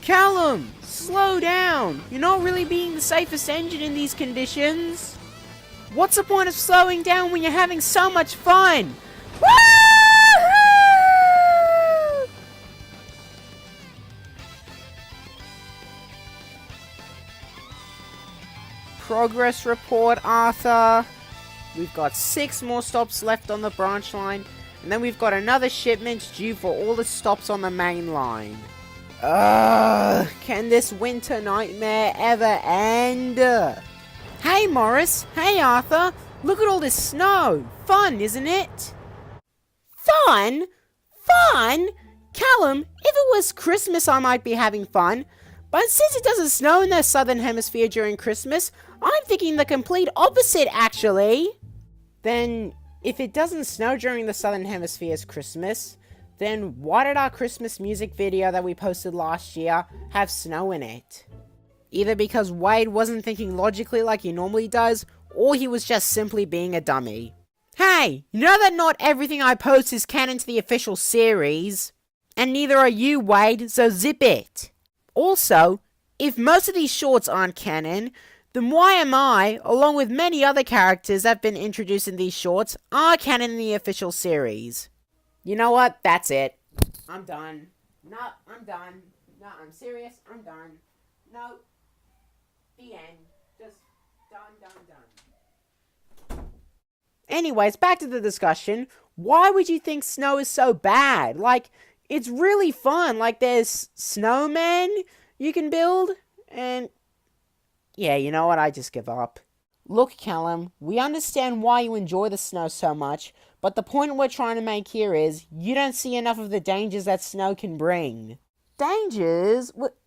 Callum, slow down. You're not really being the safest engine in these conditions. What's the point of slowing down when you're having so much fun? Woo-hoo! Progress report, Arthur. We've got 6 more stops left on the branch line, and then we've got another shipment due for all the stops on the main line. Can this winter nightmare ever end? Hey Morris, hey Arthur, look at all this snow. Fun, isn't it? Fun? Fun? Callum, if it was Christmas I might be having fun, but since it doesn't snow in the southern hemisphere during Christmas, I'm thinking the complete opposite actually. Then, if it doesn't snow during the southern hemisphere's Christmas, then why did our Christmas music video that we posted last year have snow in it? Either because Wade wasn't thinking logically like he normally does, or he was just simply being a dummy. Hey, you know that not everything I post is canon to the official series? And neither are you, Wade, so zip it. Also, if most of these shorts aren't canon, then why am I, along with many other characters that have been introduced in these shorts, are canon in the official series? You know what? That's it. I'm done. No, I'm done. No, I'm serious. I'm done. No. The end. Just done. Anyways, back to the discussion. Why would you think snow is so bad? Like, it's really fun. Like, there's snowmen you can build. And, yeah, you know what? I just give up. Look, Callum, we understand why you enjoy the snow so much, but the point we're trying to make here is, you don't see enough of the dangers that snow can bring. Dangers? What?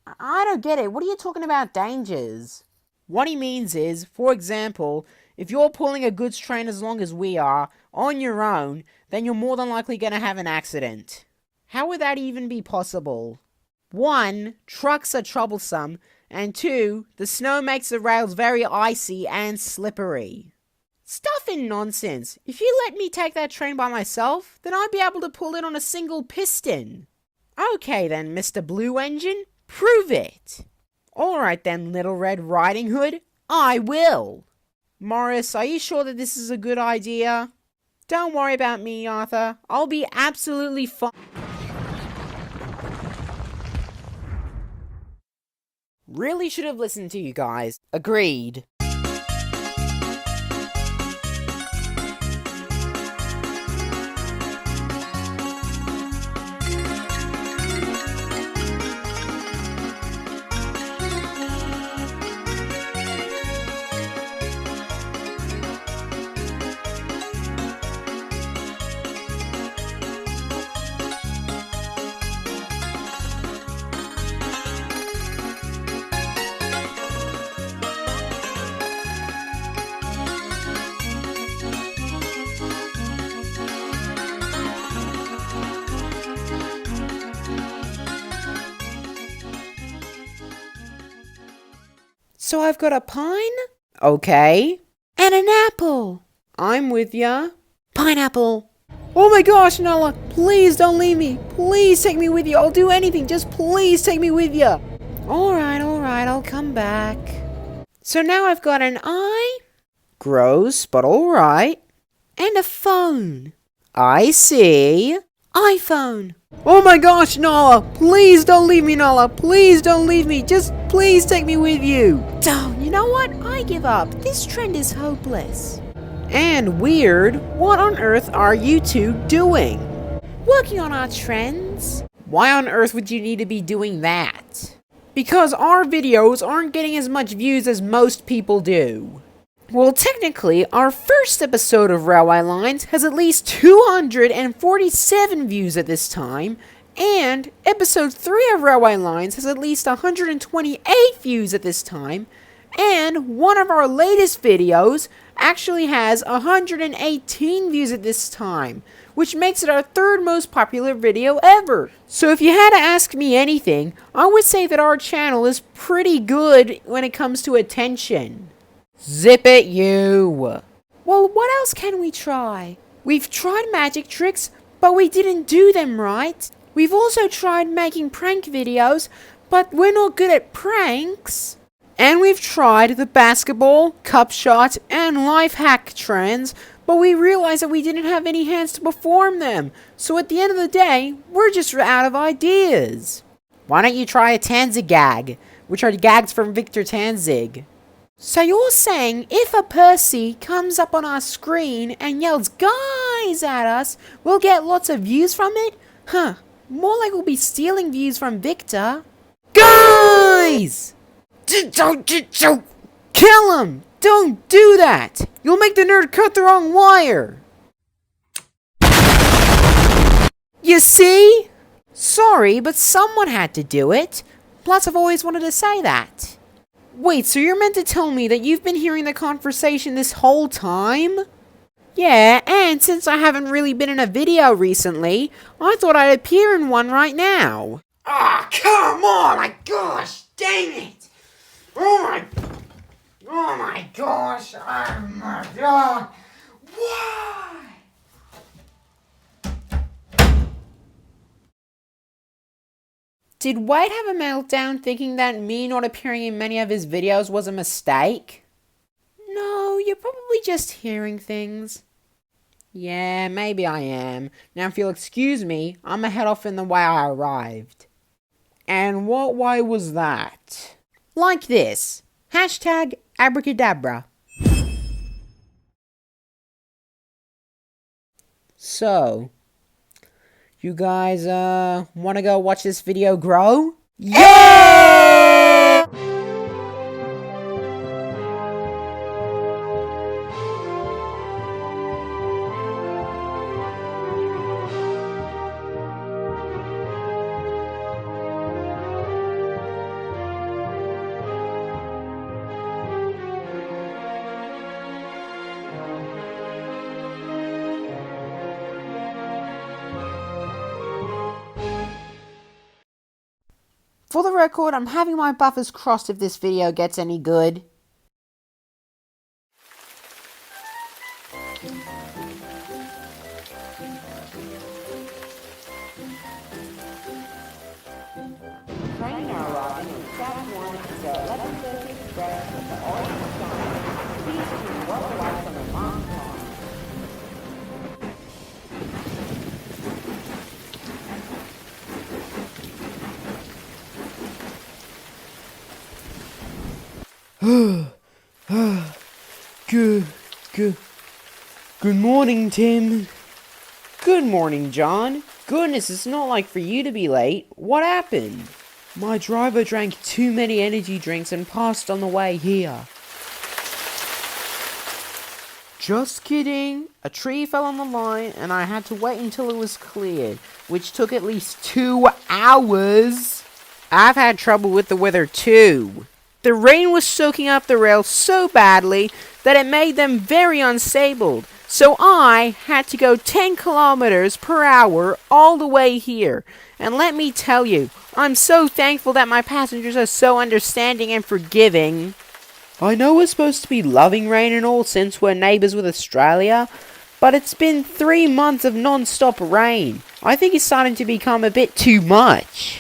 I don't get it. What are you talking about, dangers? What he means is, for example, if you're pulling a goods train as long as we are, on your own, then you're more than likely going to have an accident. How would that even be possible? 1, trucks are troublesome, and 2, the snow makes the rails very icy and slippery. Stuff and nonsense. If you let me take that train by myself, then I'd be able to pull it on a single piston. Okay then, Mr. Blue Engine, prove it. Alright then, Little Red Riding Hood, I will. Morris, are you sure that this is a good idea? Don't worry about me, Arthur. I'll be absolutely fine. Really should have listened to you guys. Agreed. So I've got a pine? Okay. And an apple. I'm with ya. Pineapple. Oh my gosh, Nala, please don't leave me. Please take me with you. I'll do anything. Just please take me with you. Alright, I'll come back. So now I've got an eye. Gross, but alright. And a phone. I see. iPhone. Oh my gosh, Nala! Please don't leave me, Nala! Please don't leave me! Just please take me with you! Oh, you know what? I give up. This trend is hopeless. And weird, what on earth are you two doing? Working on our trends. Why on earth would you need to be doing that? Because our videos aren't getting as much views as most people do. Well, technically, our first episode of Railway Lines has at least 247 views at this time, and episode 3 of Railway Lines has at least 128 views at this time, and one of our latest videos actually has 118 views at this time, which makes it our 3rd most popular video ever. So if you had to ask me anything, I would say that our channel is pretty good when it comes to attention. Zip it, you! Well, what else can we try? We've tried magic tricks, but we didn't do them right. We've also tried making prank videos, but we're not good at pranks. And we've tried the basketball, cup shot, and life hack trends, but we realized that we didn't have any hands to perform them. So at the end of the day, we're just out of ideas. Why don't you try a Tanzig gag, which are gags from Victor Tanzig? So you're saying if a Percy comes up on our screen and yells guys at us, we'll get lots of views from it? Huh, more like we'll be stealing views from Victor. Guys! Kill him! Don't do that! You'll make the nerd cut the wrong wire! You see? Sorry, but someone had to do it. Plus, I've always wanted to say that. Wait, so you're meant to tell me that you've been hearing the conversation this whole time? Yeah, and since I haven't really been in a video recently, I thought I'd appear in one right now. Ah, come on! My gosh, dang it! Oh my gosh! Oh my god! Why? Did Wade have a meltdown thinking that me not appearing in many of his videos was a mistake? No, you're probably just hearing things. Yeah, maybe I am. Now if you'll excuse me, I'ma head off in the way I arrived. And what way was that? Like this. Hashtag abracadabra. So, you guys, wanna go watch this video grow? Yeah! For the record, I'm having my buffers crossed if this video gets any good. Train now arriving in Track 1 is 11:30 Express with the orange sign. Please keep well away from the mountain. Good morning, Tim. Good morning, John. Goodness, it's not like for you to be late. What happened? My driver drank too many energy drinks and passed on the way here. Just kidding. A tree fell on the line and I had to wait until it was cleared, which took at least 2 hours. I've had trouble with the weather too. The rain was soaking up the rails so badly that it made them very unstable. So I had to go 10 kilometers per hour all the way here. And let me tell you, I'm so thankful that my passengers are so understanding and forgiving. I know we're supposed to be loving rain and all since we're neighbours with Australia, but it's been 3 months of non-stop rain. I think it's starting to become a bit too much.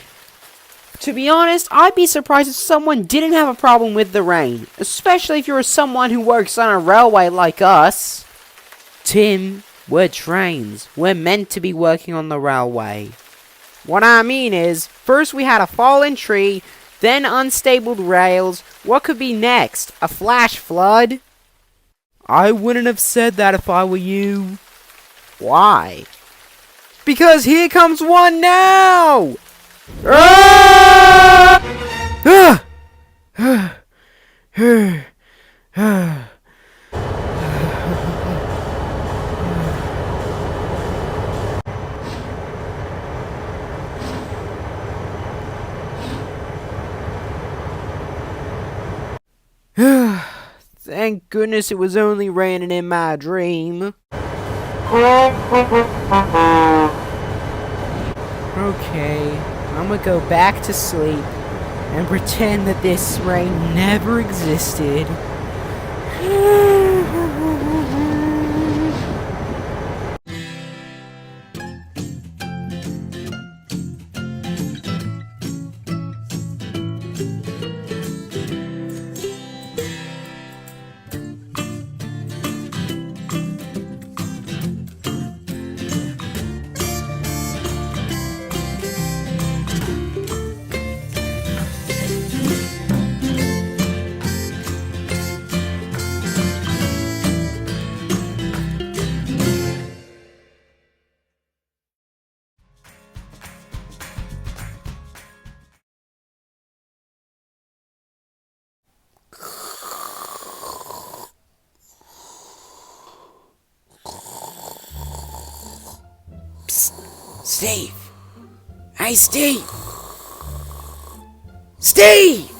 To be honest, I'd be surprised if someone didn't have a problem with the rain, especially if you're someone who works on a railway like us. Tim, we're trains. We're meant to be working on the railway. What I mean is, first we had a fallen tree, then unstable rails. What could be next? A flash flood? I wouldn't have said that if I were you. Why? Because here comes one now! Thank goodness it was only raining in my dream. Okay, I'm gonna go back to sleep and pretend that this rain never existed. Steve! Hey, Steve! Steve!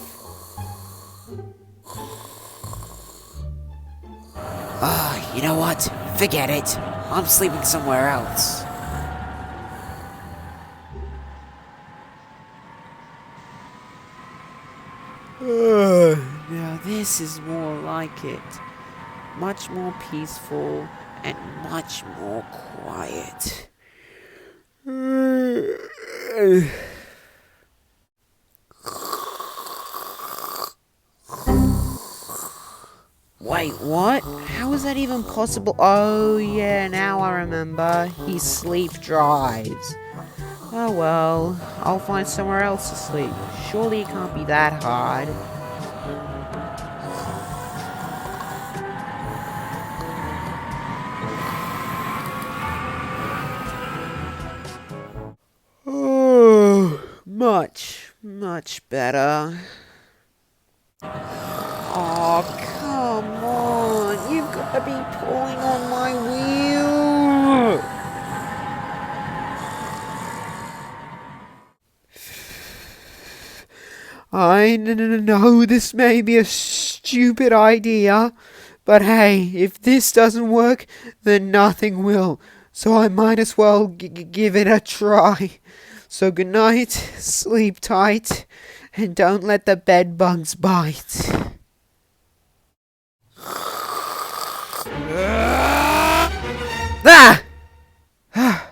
You know what? Forget it. I'm sleeping somewhere else. Now this is more like it. Much more peaceful and much more quiet. Wait, what? How is that even possible? Oh yeah, now I remember. He sleep drives. Oh well, I'll find somewhere else to sleep. Surely it can't be that hard. Oh, much better. Oh, come on. You've got to be pulling on my wheel. I know this may be a stupid idea, but hey, if this doesn't work, then nothing will. So I might as well give it a try. So good night, sleep tight, and don't let the bed bugs bite. Ah!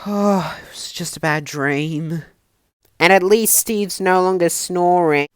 Oh, it was just a bad dream. And at least Steve's no longer snoring.